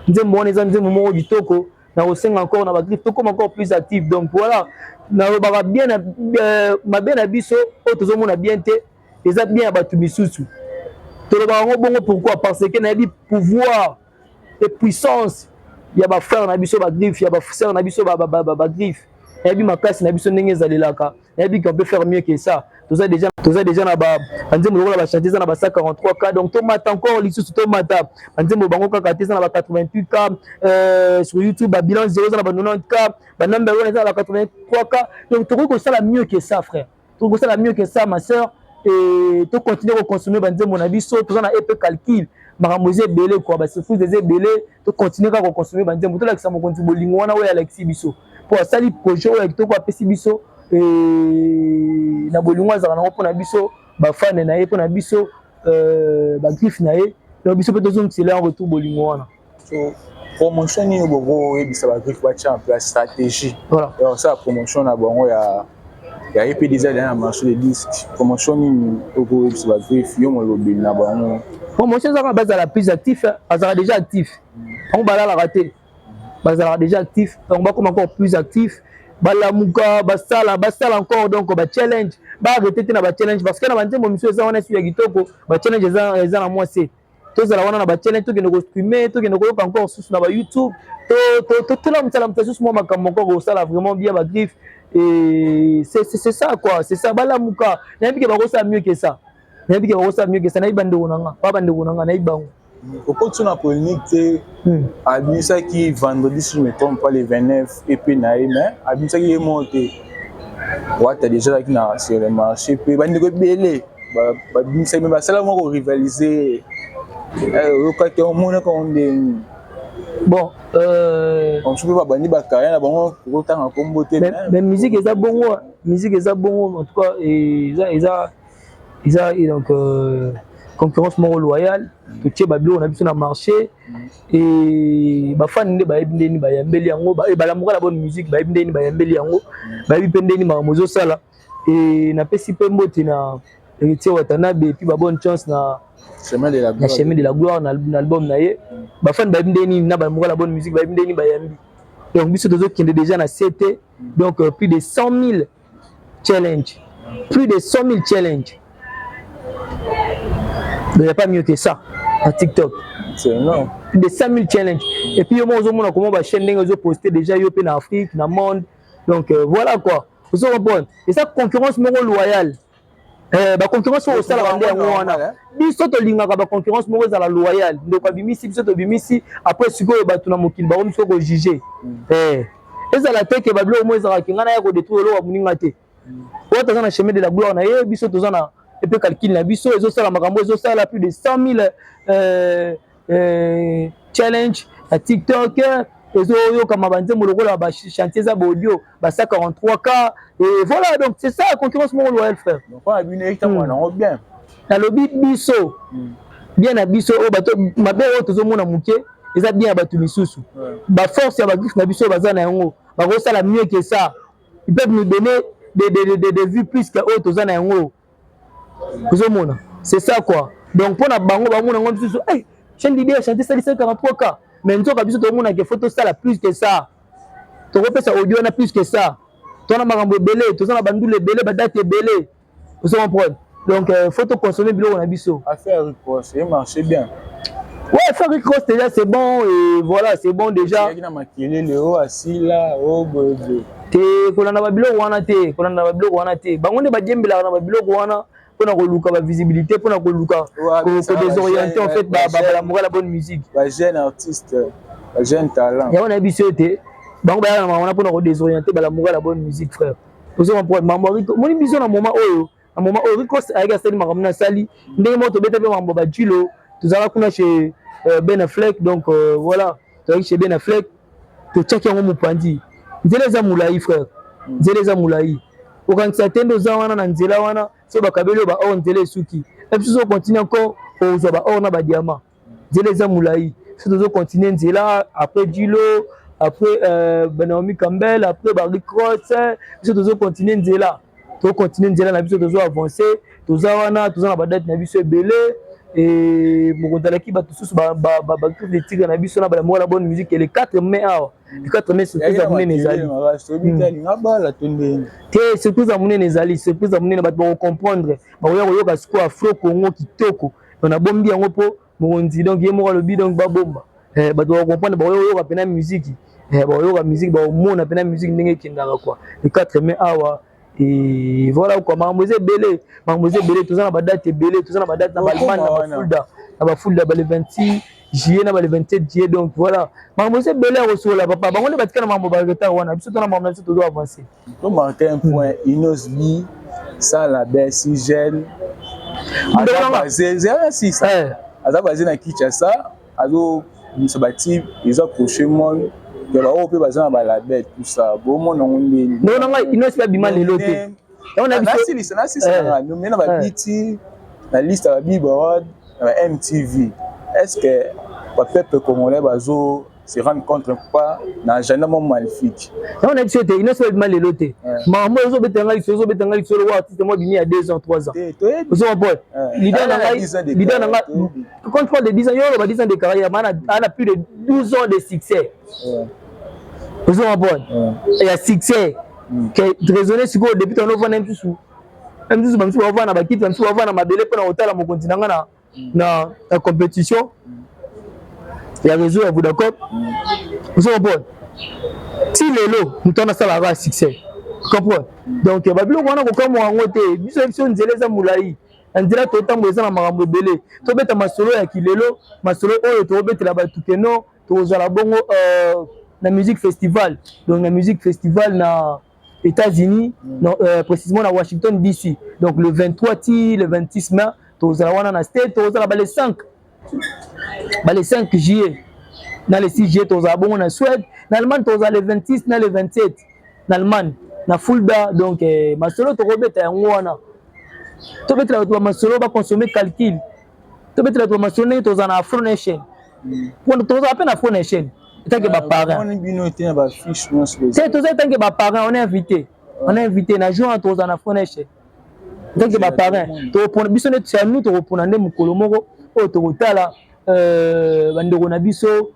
nzembo wana eza nzembo moko kitoko na osenga encore na ba griffe to comme encore plus actif donc voilà na ba bien na biso o tozo mona bien te eza bien ya batu misusu to le ba bongo pourquoi parce que na bi pouvoir et puissance ya ba frère na biso ba griffe ya ba sœur na biso ba griffe ya bi makasi na biso ndenge ezalelaka ya bi qu'on peut faire mieux que ça toza déjà na ba nzembo lokola ba chanter na ba 143K donc to mata encore lisusu to mata nzembo bango kaka te na ba 88K sur YouTube ba bilan 0 na ba 90K ba number 1 na ba 83K donc to ko sala mieux que ça frère to ko sala mieux que ça ma sœur et to continuer à consommer ba nzembo na biso toza na épée calcul maramoze belé quoi ba c'est fou des belé to continuer à consommer ba nzembo to la kisa mo konti bolingo wana oya Alexis biso pour sali projet oya kitoko apesi biso na bolingo azala na pona biso ba fan na ye pona biso ba griffe na ye donc biso peut toujours tirer en retour bolingo wana so promotion ni bogo e bisa ba griffe ba en place stratégie voilà alors ça promotion na bongo ya EP déjà dans le marché des disques promotion ni bogo e bisa ba griffe yo mo lobeli na bongo promotion ça base à la plus actif azala déjà actif on bala la rater bazala déjà actif donc ba comme encore plus actif balamuka basala encore donc ba challenge ba arrêter na ba challenge parce que na banzembo miso eza wana su ya kitoko ba challenge eza na moi c'est to zala wana na ba challenge to ke no streamer to ke no ko encore sous na ba YouTube to la mtala sous moi makambo encore sala vraiment bien ba griffe et c'est ça quoi c'est ça balamuka na yebike ba ko ça mieux que ça na ibande onanga ba bande onanga na ibango au continue la polémique Abimisa qui vendredi si je me trompe pas le 29 et puis naï mais Abimisa qui est monté ouais t'as déjà là qui n'a sur le marché puis bande ko belé ba Abimisa même ça là moi rivaliser quand on monte quand bon on se peut pas bandi ba carrière bon autant en comboté mais musique est bon en tout cas et donc concurrence moro loyale to tie babilo na biso na marché et ba fan nde ba yebindeni ba yambeli yango ba balamuka la bonne musique ba yebindeni ba yambeli yango ba yebindeni mamozo sala et na pesi pe mbote na héritier Watanabe et puis ba bonne chance na chemin de la gloire na album na ye ba fan ba yebindeni na balamuka la bonne musique ba yebindeni ba yambi donc biso tozo kende déjà na CT donc plus de 100 000 challenge il n'y a pas mieux que ça à TikTok. C'est énorme. Plus de 100 000 challenges. Et puis, moi, je comment ma chaîne est postée déjà en Afrique, dans le monde. Donc, voilà quoi. Vous comprenez. Et ça, concurrence loyale. La concurrence au sein de la biso to lingaka ba concurrence moko za la loyale ndoko bimisi biso to bimisi après siko ba tuna mokili ba biso ko juger ezala te ke ba bilo mo ezala kinga na ya ko détruire lo wa muninga te o ta na chemin de la gloire na ye biso to zana et puis calcul na biso ezo sala makambo ezo sala plus de 100 000 challenge à TikTok ezo yo kama banze molokola ba chantier za audio ba 143K et voilà donc c'est ça la concurrence moko loyale frère donc on a bien évidemment bien na lobi biso bien na biso o bato mabe o tozo mona muke eza bien bato misusu ba force ya ba griffe na biso baza na yango ba ko sala mieux que ça ils peuvent nous donner des vues plus que o toza na yango tozo mona c'est ça quoi donc pour na bango ba mona ngom biso eh chaîne d'idée chanter ça 143K mais nzoka biso to mona que photo sala plus que ça to repesa audio na plus que ça to na makambo belé toza na bandule belé ba date belé tozo comprendre. Donc, il faut consommer bilo na biso. Affaire Ricross, ça marche bien. Ouais, faire Ricross déjà c'est bon et voilà, c'est bon déjà. Il y a maquillé le haut assis là, oh bobo. Te kolanda ba bilo wana te, kolanda ba bilo wana te. Bango ne ba djembela na ba bilo wana pona ko luka ba visibilité, pona ko luka ko désorienter en fait la bonne musique. Ba jeune artiste, ba jeune talent. Ya wana biso te. Bango ba na wana pona ko désorienter la bonne musique frère. Vous comprenez maman Rico, mon biso na moment oyo. À un moment où Ricross a gagné le Maramna Sali, ndenge moto beta pe mambo ba Djilo, tuzala kuna chez Ben Affleck donc voilà, tu chez Ben Affleck, to tchaki yango mupandi. Nzela za mulai frère. Nzela za mulai. Okanisa tendo za wana na nzela wana, so bakabelo ba or nzela suki. Et puis so continue encore au zo ba or na ba diamant. Nzela za mulai. So tozo continuer nzela après Djilo, après Naomi Campbell, après ba Ricross, so tozo continuer nzela. To continuer nzela na biso tozo avancer toza wana toza na badate na biso ebele et mokontalaki bato susu ba groupe de tigre na biso na ba la bonne musique et le 4 mai awa le 4 mai surprise à munene ezali te surprise à munene ezali surprise à munene bato ba comprendre ba koyoka siko afro Congo kitoko on a bombi yango po mokonzi donc ye moko lobi donc ba bomba bato ba comprendre ba koyoka pena musique ba koyoka musique ba mona pena musique ndenge kendaka quoi le 4 mai awa. Et voilà quoi, Mademoiselle Belé, tout ça, date Belé, tout ça, date dans la Fulda, le 26 juillet, le 27 juillet, donc voilà. Mademoiselle Belé reçoit la papa, on est battu dans mon retard, on a besoin de maman, tout doit avancer. Pour marquer un point, Inosbi, ça la baisse, si jeune. C'est si ça. À basé dans Kinshasa, alors, nous sommes bâtis, ils ont approché moi. Il y a un peu de la bête, tout ça. Bon, non, non, il ne se fait pas bien les lotés. On a dit ça, nous avons la liste à la Bible, MTV. Est-ce que le peuple congolais se rend compte pas dans l'agenda maléfique? On a dit ça, il ne se fait pas les lotés. Moi, je suis il y a 2 ans, 3 ans. Vous avez quand tu parles de 10 ans, il y a 10 ans de carrière, on a plus de 12 ans de succès. Vous avez il y a succès. Raisonner sur le début, on a un peu sous. Même si on va avoir un kit, même si on va avoir un bébé pour l'hôtel à mon continent, dans la compétition. Il y a raison, vous d'accord? Vous avez si le lot, nous avons ça là succès. Vous comprenez? Donc, il y a des gens qui ont été mis en place. Moulaï. On dirait que tu as besoin de marambo belé. Tu as besoin de solo ya kilelo, ma solo oyo tu as besoin la batukeno, tu as la bongo na musique festival. Donc la musique festival na États-Unis, précisément à Washington DC. Donc le 23 le 26 mai, tu as la wana na state, tu as les 5. Les 5 juillet. Dans les 6 juillet, tu as la bongo na Suède. En Allemagne, tu as le 26, na le 27. En Allemagne, na Fulda. Donc ma solo tu as besoin de wana. Tu peux te consommer calcul. Tu peux te mentionner que tu as un Afro Nation. Tu as à peine Afro Nation. Tu as un parent. On est invité. On est invité. On a joué en Afro Nation. Tu as un parent. Tu as nous, tu as un Mukolomoro. Tu as un Biso.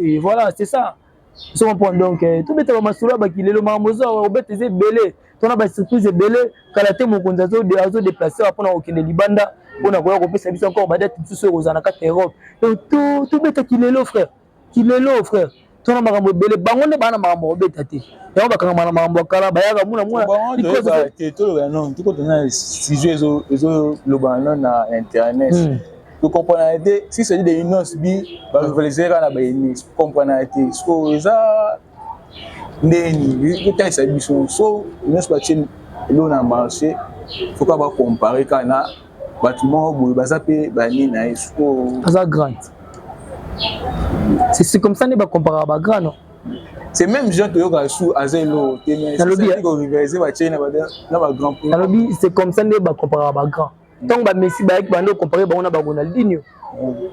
Et voilà, c'est ça. so comprendre donc tout beta ba masolo ba kilelo mamozo obeta ze belé tona ba surprise belé kala te mokonzi azo déplacer apona okende libanda pona koya kopesa biso encore ba date tout sur ozana ka Europe donc tout beta kilelo frère tona makambo belé bango ne bana makambo obeta te yango bakanga mana makambo kala bayaka muna because to non tout ko tona sujet ezo global na internet tu comprends été si c'est des innos bi ba rivaliser na ba innis comprendre été so eza ndeni ko taisa biso so innos ba tien lo na marché faut pas comparer kana bâtiment boy baza pe ba ni na so ça grand c'est comme ça ne ba comparer ba grand non c'est même gens to yoka sous azelo teme c'est ko rivaliser ba tien na ba grand point alobi c'est comme ça ne ba comparer ba grand tant ba Messi ba ek bando comparer ba on a ba Ronaldinho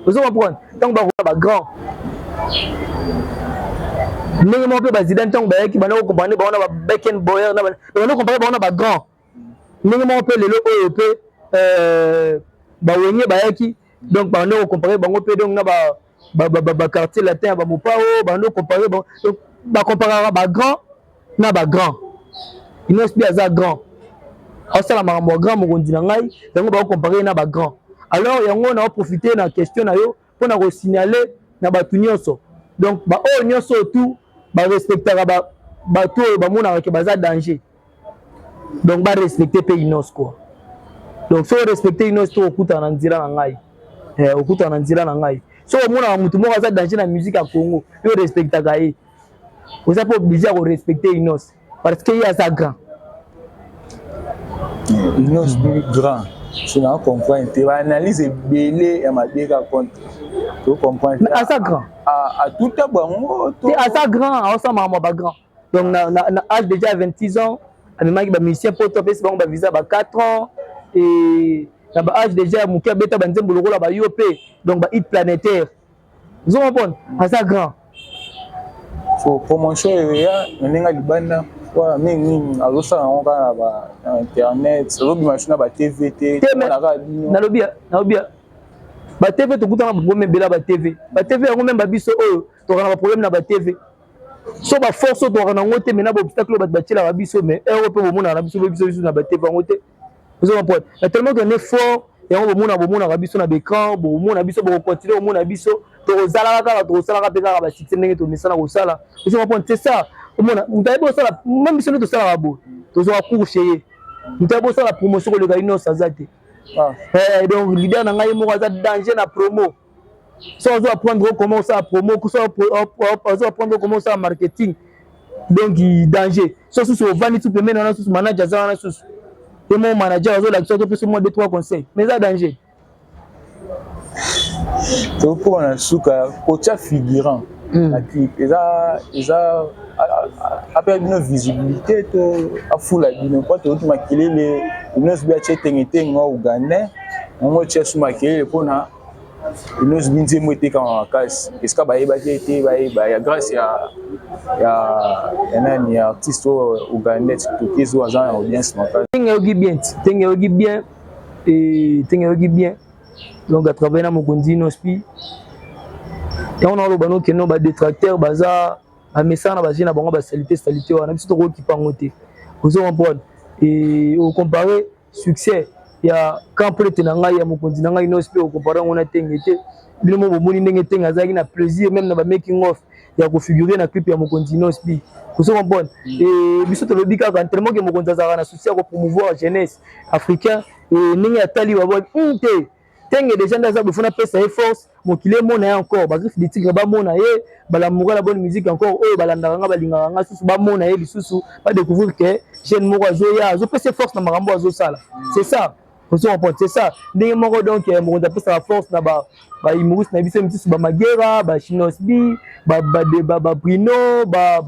vous comprenez tant ba ba grand ndenge mo pe ba Zidane tant ba ek bando comparer ba on a ba Beckenbauer na ba comparer ba on a ba grand ndenge mo pe lelo oyo pe ba wenye ba ek donc ba on comparer bango pe donc na ba quartier latin ba mopao ba on comparer ba donc ba comparer ba grand na ba grand il n'est pas za grand asala makambo grand mokondi na ngai yango ba comparer na ba grand alors yango na profiter na question na yo pona ko signaler na batu nyonso donc ba o nyonso tout ba respecter ba to ba mona ke baza danger donc ba respecter pe inos quoi donc so respecter inos to okuta na nzira na ngai okuta na nzira na ngai so mona mutu moko aza danger na musique ya Congo yo respecter ka ye vous êtes pas obligé à respecter inos parce que il y a ça grand Inos grand je ne comprends pas analyse belé et ma déga compte tu comprends mais à ça grand à tout à bon c'est à ça grand à ça maman ba grand donc na âge déjà 26 ans avec ma musicien pour topé c'est bon ba visa ba 4 ans et na ba âge déjà mukia beta banzembo lokola ba yop donc ba hit planétaire vous comprenez à ça grand faut promotion ya ninga libanda quoi mingi azosala ngo kana ba internet lobi machine ba TVT na radio nalobi ba TV to kutana ba problème bela ba TV yango même ba biso oyo to kana ba problème na ba TV so ba force to kana ngote mais na ba obstacle ba batila ba biso mais Europe bo mona na biso na ba TV ngote vous comprenez tellement que on est fort et on bo mona ba biso na écran bo mona biso bo continuer bo mona biso to zala kaka to sala ka peka ba système ndenge to misala ko sala vous comprenez c'est ça mona mutaye bo sala même biso to sala ba bo to zo coucher mutaye bo sala promotion ko le gaino sazate donc leader na ngai moko aza danger na promo so on doit apprendre comment ça promo so on doit apprendre comment ça marketing donc danger so sous vani tout peut maintenant sous manager za na sous et mon manager azo la sorte plus moi 2-3 conseils mais ça danger to pour na suka kocha figurant la clip eza après une visibilité to afula bino kwa to makilele inos bia chetengete ngo ugane ngo chesu makilele pona inos binze mwete kama wakasi eska baeba jete baeba ya grâce ya nani ya artiste ugane to kizo azana audience makasi tenga yogi bien donc à travers na mokondi nospi et on a le bano que no ba détracteur baza a message na bazina bango ba salité wana biso to ko kipango te vous comprenez et au comparer succès ya camplete na ngai ya mokonzi na ngai nospi au comparer on a tengete bino mo bomoni ndenge tenga zaki na plaisir même na ba making of ya ko figurer na clip ya mokonzi nospi vous comprenez et biso to lobi kaka tellement que mokonzi azaka na souci ya ko promouvoir jeunesse africain et ningi atali wa bon te tenge déjà ndaza befona pesa et force mokile mona encore ba griffe de tigre ba mona ye bala moura la bonne musique encore oyo balanda nga balinga nga susu ba mona ye lisusu ba découvrir que jeune moko azoya azo pesa force na makambo azosala c'est ça vous comprenez c'est ça ndenge moko donc mo nda pesa force na ba humoriste na biso mitisu ba Magera ba Chinosbi ba Bruno ba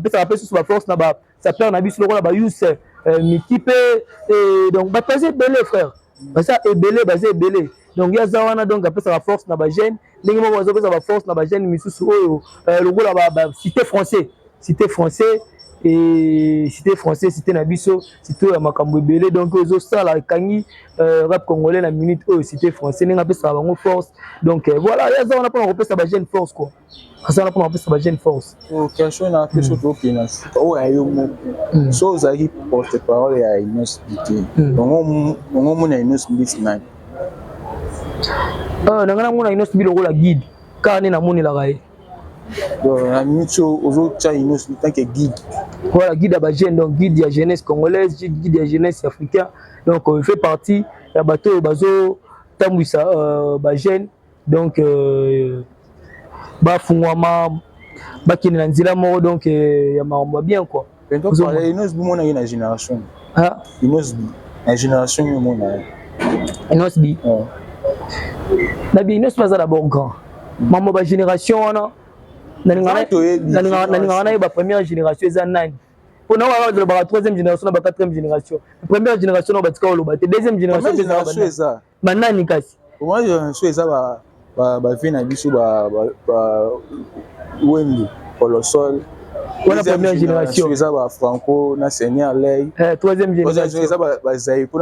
pesa force na ba ça perd na biso lokola ba Yous Mikipe et donc bataser belé frère ça est belé donc ya zawana donc après ça la force na ba jeune ndenge mo bazo pesa ba force na ba jeune misusu oyo lokola ba cité français et cité français cité na biso cité ya makambo ebele donc ozo sala kangi rap congolais na minute oh cité français ninga pesa bango force donc voilà ya za on a pas repesa ba jeune force quoi ça on a pas repesa ba jeune force question na peso to pina o ayo mo so zaki porte parole ya Inos Biti bongo mo na Inos Biti na nangana mo na Inos Biti lokola guide kane na moni la gae donc la minute ozo cha Inos Biti tant que guide. Voilà, guide à Bajen, donc guide de la jeunesse congolaise, guide de la jeunesse africaine. Donc, il fait partie de bateau Bazo Tambouissa Bajen. Donc, Bafungwama, Bakine Nanzila Moro, donc, il y a bien quoi. Donc, Inos Bi, on a une génération. Ah, Inos Bi, une génération, on a. Inos Bi. Nabi Inos pas d'abord grand. Maman, ma génération, on a. La première génération est nani. Pour nous, la troisième génération, la quatrième génération. La première génération, la deuxième génération, c'est ça. Maintenant, kasi. Moi, je suis ça. Vina biso Wembe pour le sol. La première génération. C'est ça. Franco, na Seigneur Lay. Troisième génération. C'est ça. Zaï pour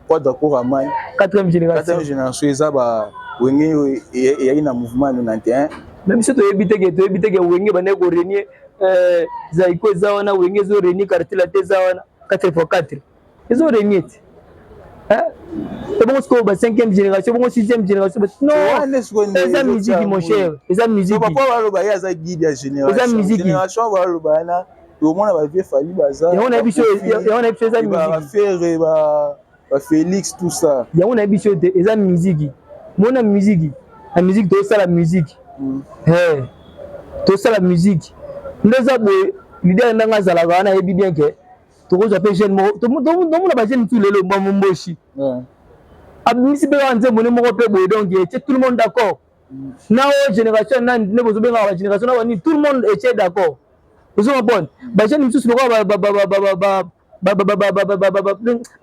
pas d'accord à main. Quatrième génération. Quatrième génération, c'est ça. Wenge et y a un mouvement 91. Même si tu es habité que Wenge bane ko renier Zaïko zawana Wenge zo renier quartier la tezawana 4x4. Ils ont renier. Hein? C'est bon que la 5e génération, bon 6e génération. Non. C'est la musique mon cher. C'est la musique. Papa va le bailler ça guide la génération. C'est la musique. Génération va le bailler là. Au moins va bien fallu bazar. Et on a vu ça la musique. Va faire va Félix tout ça. Et on a vu ça la musique. Mon musique. La musique tout ça la musique. Tout ça la musique. Nous avons l'idée ndanga zala wana ebi bien que tout ça peut jeune tout le ba jeune tout le mbomboshi. Abimisi be wanze mone moko pe boy donc tout le monde d'accord. Na o génération na ne bozo benga ba génération na wani tout le monde est d'accord. Vous avez bon. Ba jeune mususu loko ba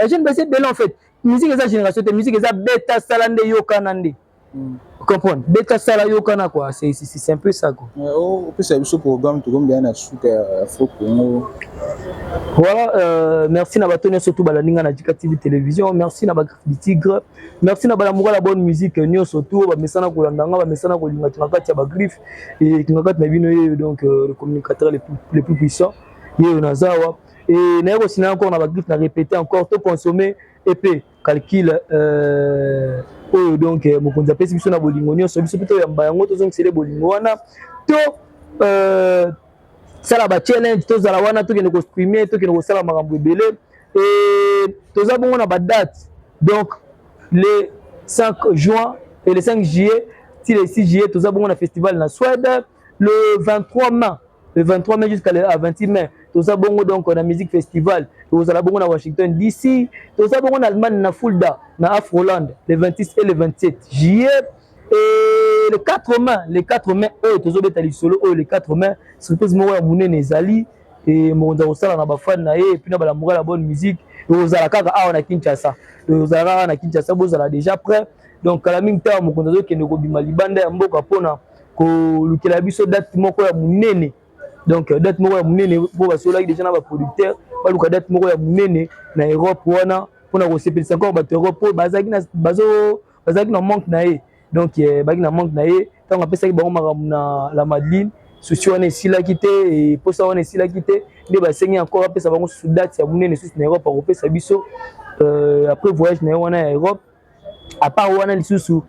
jeune ba c'est belle en fait. Musique eza génération de musique eza beta salande yokanande. Vous comprenez? Beta sala yokana quoi, c'est un peu ça quoi. Oh, puis c'est ce programme tout comme bien à Afro Congo. Voilà, merci na batonne surtout balaninga na Dika TV télévision, merci na ba du Tigre, merci na balamoura la bonne musique nyo surtout ba mesana ko landanga ba mesana ko linga tunakati ya ba griffe et tunakati na bino donc le communicateur les plus puissants yé nazawa et na aussi encore na ba griffe na répéter encore tout consommer épée calcul donc mokonza pesi biso na bolingo nyonso biso plutôt yamba yango tozongisele bolingo wana to sala ba challenge tozala wana tokende ko streamer tokende ko sala makambo ebele et toza bongo na ba date donc le 5 juin et le 5 juillet si le 6 juillet toza bongo na festival na Suède le 23 mai jusqu'à 26 mai toza bongo donc na musique festival tozala bongo na Washington DC toza bongo na Allemagne na Fulda na Afroland le 26 et le 27 juillet et le 4 mai tozo beta lisolo le 4 mai surprise moko ya munene ezali et mokonza kosala na bafan na ye puis na balamoura la bonne musique tozala kaka awa na Kinshasa bozala déjà prêt donc kala mingi ta mokonza zokende kobima libanda ya mboka mpona kolukela biso date moko ya munene donc date moko ya munene po basolaki déjà na baproducteur baluka date moko ya munene na Europe wana mpona kosepelisa encore bato Europe bazalaki na manque na ye donc bazalaki na manque na ye ntango apesaki bango makambo na la Madeleine susi wana esilaki te e posa wana esilaki te nde basengi encore apesa bango susu date ya munene susu na Europe akopesa biso après voyage na ye wana ya Europe à part wana lisusu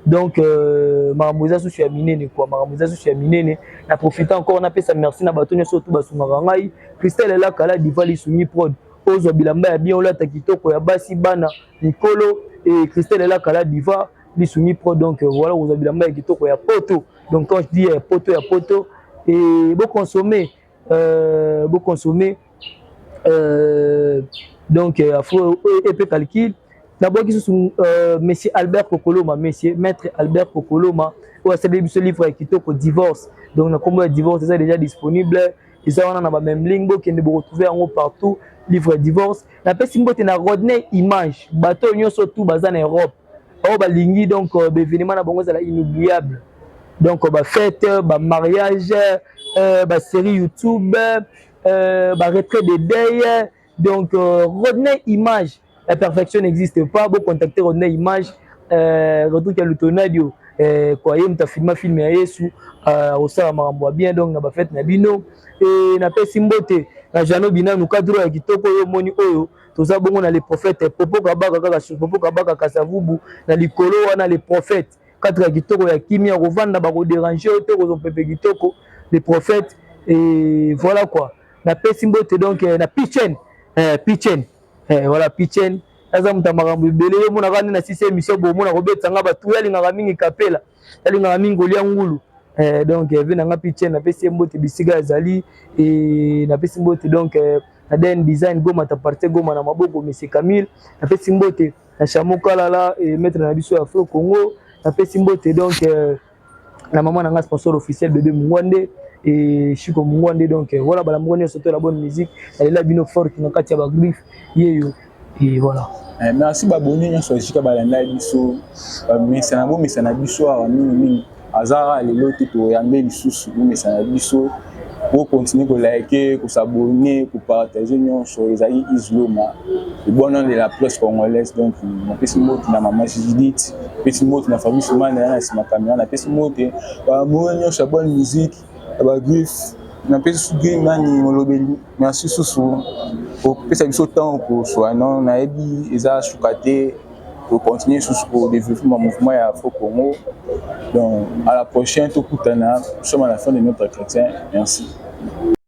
donc makambo eza susu ya minene quoi na profiter encore na pesa merci na bato nyonso to basungaka ngai Christelle Elaka la diva lisungi prod ozwa bilamba ya bien olata kitoko ya basi bana mikolo et Christelle Elaka la diva lisungi prod donc voilà ozwa bilamba ya kitoko ya poto donc quand je dis poto et beau consommer donc afro EP calcul d'abord qui sont monsieur Albert Kokoloma maître Albert Kokoloma ou à ce livre kitoko divorce donc na combo divorce c'est déjà disponible et ça on a na même link bo kende bo retrouver en partout livre divorce na pesi mbote na Rodney image bato nyonso tout baza na Europe o ba lingi donc événement na bongo za inoubliable donc ba fête ba mariage série YouTube, retrait de deuil. Donc, Rodney Image, la perfection n'existe pas. Vous contactez Rodney Image, retour à l'autonadio. Quoi, il m'a filmé à Yesu, au sein de bien, donc, na fait Nabino, et na fait Simbote, na Jano Bina, nous cadrons à Kitoko, Moni Oyo, tout ça, bon, on a les prophètes, Popo Kabaka, Popo Kabaka, Kasavubu, na Likolo, on a les prophètes, 4 Kitoko, ya Kimi, à Rovanda, Baro déranger, Otoko, Pepe Kitoko, les prophètes, et voilà quoi. Na fait Simbote, donc, na Pichen, voilà, Pichen. Azam tamarambu belé mona kana na sisi émission bo mona robeta nga batu yali nga mingi kapela yali nga mingi olia ngulu donc vena nga piche na pesi mbote bisiga zali et na pesi mbote donc na den design goma ta partie goma na maboko monsieur Camille na pesi mbote na chamoka lala et maître na biso Afro Congo na pesi mbote donc na maman na nga sponsor officiel bébé Mungwande et Chiko Mungwande donc voilà bala Mungwande surtout la bonne musique elle là bino fort qui na katia ba griffe yeyo et voilà. Merci baboni nyonso ejika balanda biso mesana bo mesana biso awa mingi azara lelo te to yambe lisusu bo mesana biso pour continuer ko liker ko s'abonner ko partager nyonso ezali Isloma le bon nom de la presse congolaise donc na pesi mot na maman Judith pesi mot na famille Soumane na sima caméra na pesi mot ba mo nyonso bonne musique ba griffe na pesi sugi nani molobeli merci susu pour pesa biso temps pour soi non na ebi eza sukate pour continuer sur le développement mouvement ya Afro Congo donc à la prochaine tout kutana nous sommes à la fin de notre entretien merci.